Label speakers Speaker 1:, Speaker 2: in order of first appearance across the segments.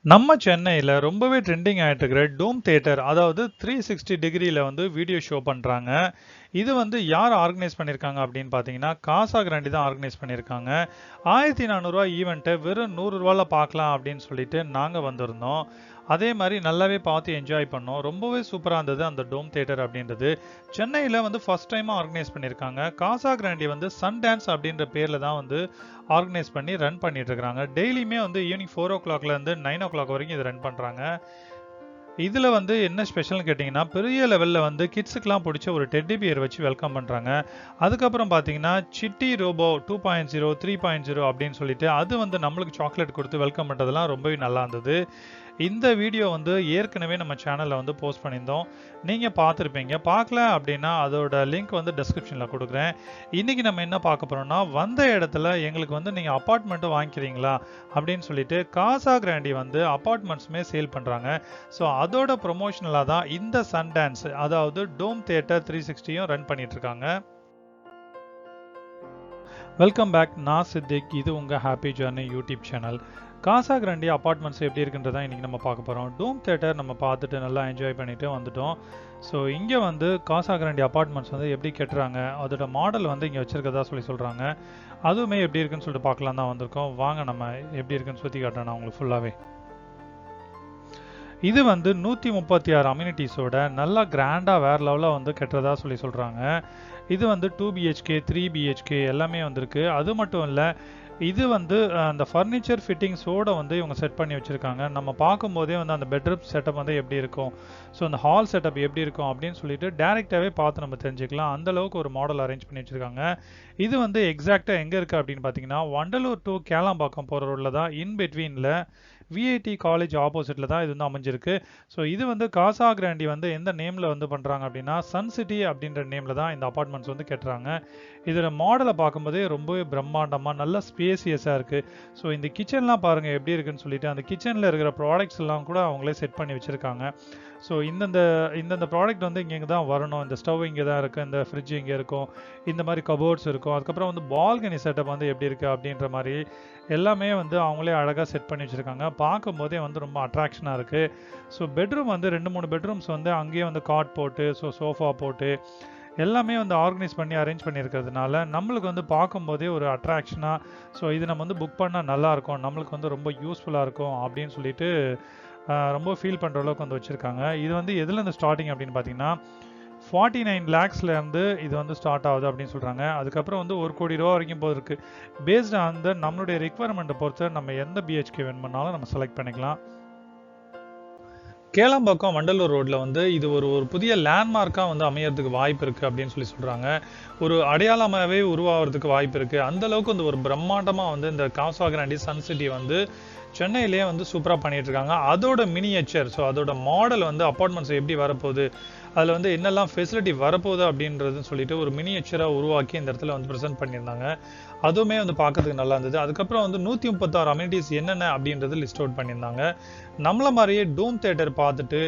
Speaker 1: நம்ம சென்னையில ரொம்பவே ட்ரெண்டிங் ஆயிட்டு இருக்கிற டூம் தியேட்டர் அதாவது 360 டிகிரியில வந்து வீடியோ ஷோ பண்றாங்க. இது வந்து யார் ஆர்கனைஸ் பண்ணியிருக்காங்க அப்படின்னு பார்த்தீங்கன்னா, காசா கிராண்டி தான் ஆர்கனைஸ் பண்ணியிருக்காங்க. ரூ. 1400 ஈவெண்ட்டை வெறும் ரூ. 100ல பார்க்கலாம் அப்படின்னு சொல்லிட்டு நாங்க வந்திருந்தோம். அதே மாரி நல்லாவே பார்த்து என்ஜாய் பண்ணோம். ரொம்பவே சூப்பரா இருந்தது அந்த டோம் தியேட்டர் அப்படின்றது. சென்னையில வந்து ஃபர்ஸ்ட் டைமா ஆர்கனைஸ் பண்ணியிருக்காங்க. காசா கிராண்டி வந்து சன் டான்ஸ் அப்படின்ற பேர்ல தான் வந்து ஆர்கனைஸ் பண்ணி ரன் பண்ணிட்டு இருக்காங்க. டெய்லியுமே வந்து ஈவினிங் 4:00 இருந்து 9:00 வரைக்கும் இது ரன் பண்றாங்க. இதுல வந்து என்ன ஸ்பெஷல்னு கேட்டிங்கன்னா, பெரிய லெவல்ல வந்து கிட்ஸுக்குலாம் புடிச்ச ஒரு டெட்டி பியர் வச்சு வெல்கம் பண்றாங்க. அதுக்கப்புறம் பார்த்தீங்கன்னா, சிட்டி ரோபோ 2.0, 3.0 அப்படின்னு சொல்லிட்டு அது வந்து நம்மளுக்கு சாக்லேட் குடுத்து வெல்கம் பண்றதெல்லாம் ரொம்பவே நல்லா இருந்தது. இந்த வீடியோ வந்து ஏற்கனவே நம்ம சேனல்ல வந்து போஸ்ட் பண்ணியிருந்தோம். நீங்க பார்த்துருப்பீங்க. பார்க்கல அப்படின்னா அதோட லிங்க் வந்து டிஸ்கிரிப்ஷன்ல குடுக்குறேன். இன்னைக்கு நம்ம என்ன பார்க்க போறோம்னா, வந்த இடத்துல எங்களுக்கு வந்து நீங்க அபார்ட்மெண்ட்டும் வாங்கிக்கிறீங்களா? அப்படின்னு சொல்லிட்டு காசா கிராண்டி வந்து அபார்ட்மெண்ட்ஸுமே சேல் பண்றாங்க. ஸோ அதோட ப்ரொமோஷனலா தான் இந்த சன் டான்ஸ் அதாவது டோம் தியேட்டர் 360யும் ரன் பண்ணிட்டு இருக்காங்க. Welcome back. நான் சித்திக். இது உங்க happy journey YouTube channel. Casagrand apartments எப்படி இருக்குன்றதான் இன்னைக்கு நம்ம பார்க்க போறோம். டூம் தியேட்டர் நம்ம பார்த்துட்டு நல்லா என்ஜாய் பண்ணிட்டு வந்துட்டோம். ஸோ இங்கே வந்து காசா கிராண்டி அபார்ட்மெண்ட்ஸ் வந்து எப்படி கட்டுறாங்க, அதோட மாடல் வந்து இங்கே வச்சிருக்கதா சொல்றாங்க. அதுவுமே எப்படி இருக்குன்னு சொல்லிட்டு பார்க்கலாம் தான் வந்திருக்கோம். வாங்க நம்ம எப்படி இருக்குன்னு சுற்றி காட்டுறேன் நான் உங்களுக்கு ஃபுல்லாகவே. இது வந்து 136 அம்யூனிட்டிஸோட நல்லா கிராண்டா வேற லெவலில் வந்து கட்டுறதா சொல்றாங்க. இது வந்து 2 பிஹெச்கே 3 பிஹெச்கே எல்லாமே வந்திருக்கு. அது மட்டும் இல்லை, இது வந்து அந்த ஃபர்னிச்சர் ஃபிட்டிங்ஸோட வந்து இவங்க செட் பண்ணி வச்சுருக்காங்க. நம்ம பார்க்கும்போதே வந்து அந்த பெட்ரூம் செட்டப் வந்து எப்படி இருக்கும், ஸோ அந்த ஹால் செட்டப் எப்படி இருக்கும் அப்படின்னு சொல்லிட்டு டேரெக்டாகவே பார்த்து நம்ம தெரிஞ்சுக்கலாம். அந்த அளவுக்கு ஒரு மாடல் அரேஞ்ச் பண்ணி வச்சுருக்காங்க. இது வந்து எக்ஸாக்டாக எங்கே இருக்குது அப்படின்னு பார்த்தீங்கன்னா, வண்டலூர் டு கேளாம்பாக்கம் போகிற ரோட்டில் தான், இன் பிட்வீனில் விஐடி காலேஜ் ஆப்போசிட்டில் தான் இது வந்து அமைஞ்சிருக்கு. ஸோ இது வந்து காசா கிராண்டி வந்து எந்த நேமில் வந்து பண்ணுறாங்க அப்படின்னா, சன் சிட்டி அப்படின்ற நேமில் தான் இந்த அப்பார்ட்மெண்ட்ஸ் வந்து கட்டுறாங்க. இதில் மாடலை பார்க்கும்போதே ரொம்பவே பிரம்மாண்டமாக நல்ல ஸ்பேசியஸாக இருக்குது. ஸோ இந்த கிச்சன்லாம் பாருங்கள் எப்படி இருக்குன்னு சொல்லிட்டு, அந்த கிச்சனில் இருக்கிற ப்ராடக்ட்ஸ் எல்லாம் கூட அவங்களே செட் பண்ணி வச்சுருக்காங்க. ஸோ இந்தந்த ப்ராடக்ட் வந்து இங்கே தான் வரணும். இந்த ஸ்டவ் இங்கே தான் இருக்குது, இந்த ஃப்ரிட்ஜ் இங்கே இருக்கும், இந்த மாதிரி கபோர்ட்ஸ் இருக்கும். அதுக்கப்புறம் வந்து பால்கனி செட்டப் வந்து எப்படி இருக்குது அப்படின்ற மாதிரி எல்லாமே வந்து அவங்களே அழகாக செட் பண்ணி வச்சுருக்காங்க. பார்க்கும்போதே வந்து ரொம்ப அட்ராக்ஷனாக இருக்குது. ஸோ பெட்ரூம் வந்து 2-3 பெட்ரூம்ஸ் வந்து அங்கேயே வந்து காட் போட்டு, சோஃபா போட்டு எல்லாமே வந்து ஆர்கனைஸ் பண்ணி அரேஞ்ச் பண்ணியிருக்கிறதுனால நம்மளுக்கு வந்து பார்க்கும்போதே ஒரு அட்ராக்ஷனாக, ஸோ இது நம்ம வந்து புக் பண்ணால் நல்லாயிருக்கும், நம்மளுக்கு வந்து ரொம்ப யூஸ்ஃபுல்லாக இருக்கும் அப்படின்னு சொல்லிட்டு ரொம்ப ஃபீல் பண்ணுற அளவுக்கு வந்து வச்சுருக்காங்க. இது வந்து எதுலேருந்து ஸ்டார்டிங் அப்படின்னு பார்த்தீங்கன்னா, 49 லேக்ஸ்லேருந்து இது வந்து ஸ்டார்ட் ஆகுது அப்படின்னு சொல்கிறாங்க. அதுக்கப்புறம் வந்து 1 கோடி ரூபா வரைக்கும் போயிருக்கு. பேஸ்டு அந்த நம்மளுடைய ரிக்வயர்மெண்ட்டை பொறுத்து நம்ம எந்த பிஹெச்கே வேணுமானாலும் நம்ம செலக்ட் பண்ணிக்கலாம். கேளம்பாக்கம் வண்டலூர் ரோட்டில் வந்து இது ஒரு புதிய லேண்ட்மார்க்காக வந்து அமையறதுக்கு வாய்ப்பு இருக்குது அப்படின்னு சொல்கிறாங்க. ஒரு அடையாளமாகவே உருவாகிறதுக்கு வாய்ப்பு இருக்குது. அந்தளவுக்கு வந்து ஒரு பிரம்மாண்டமாக வந்து இந்த காசா கிராண்டி சன் சிட்டி வந்து சென்னையிலேயே வந்து சூப்பராக பண்ணிட்டு இருக்காங்க. அதோட மினியேச்சர், ஸோ அதோட மாடல் வந்து அப்பார்ட்மெண்ட்ஸ் எப்படி வரப்போகுது, அதில் வந்து என்னெல்லாம் ஃபெசிலிட்டி வரப்போகுது அப்படின்றதுன்னு சொல்லிட்டு ஒரு மினியேச்சராக உருவாக்கி இந்த இடத்துல வந்து ப்ரெசென்ட் பண்ணியிருந்தாங்க. அதுவுமே வந்து பார்க்கறதுக்கு நல்லா இருந்தது. அதுக்கப்புறம் வந்து 136 அம்யூனிட்டிஸ் என்னென்ன அப்படின்றது லிஸ்ட் அவுட் பண்ணியிருந்தாங்க. நம்மள மாதிரியே டூம் தியேட்டர் பார்த்துட்டு,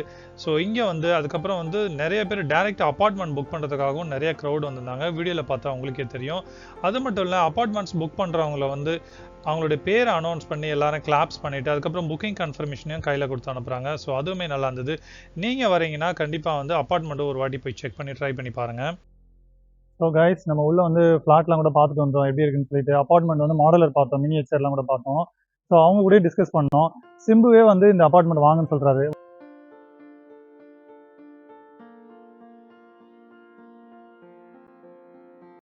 Speaker 1: ஸோ இங்கே வந்து அதுக்கப்புறம் வந்து நிறைய பேர் டைரக்ட் அப்பார்ட்மெண்ட் புக் பண்ணுறதுக்காகவும் நிறைய க்ரௌட் வந்திருந்தாங்க. வீடியோவில் பார்த்தா உங்களுக்கே தெரியும். அது மட்டும் இல்லை, அப்பார்ட்மெண்ட்ஸ் புக் பண்ணுறவங்கள வந்து அவங்களுடைய பேரை அனௌன்ஸ் பண்ணி எல்லாரும் கிளாப்ஸ் பண்ணிட்டு அதுக்கப்புறம் புக்கிங் கன்ஃபர்மேஷனையும் கையில் கொடுத்து அனுப்புகிறாங்க. ஸோ அதுவுமே நல்லா இருந்தது. நீங்கள் வரீங்கன்னா கண்டிப்பாக வந்து அப்பார்ட்மெண்ட்டு ஒரு வாட்டி போய் செக் பண்ணி ட்ரை பண்ணி பாருங்கள். ஸோ கைஸ், நம்ம உள்ள வந்து ஃப்ளாட்லாம் கூட பார்த்துட்டு வந்தோம் எப்படி இருக்குன்னு சொல்லிட்டு. அப்பார்ட்மெண்ட் வந்து மாடலர் பார்த்தோம், மினியேச்சர்லாம் கூட பார்த்தோம். ஸோ அவங்க கூட டிஸ்கஸ் பண்ணோம். சிம்புவே வந்து இந்த அப்பார்ட்மெண்ட் வாங்கன்னு சொல்கிறாரு.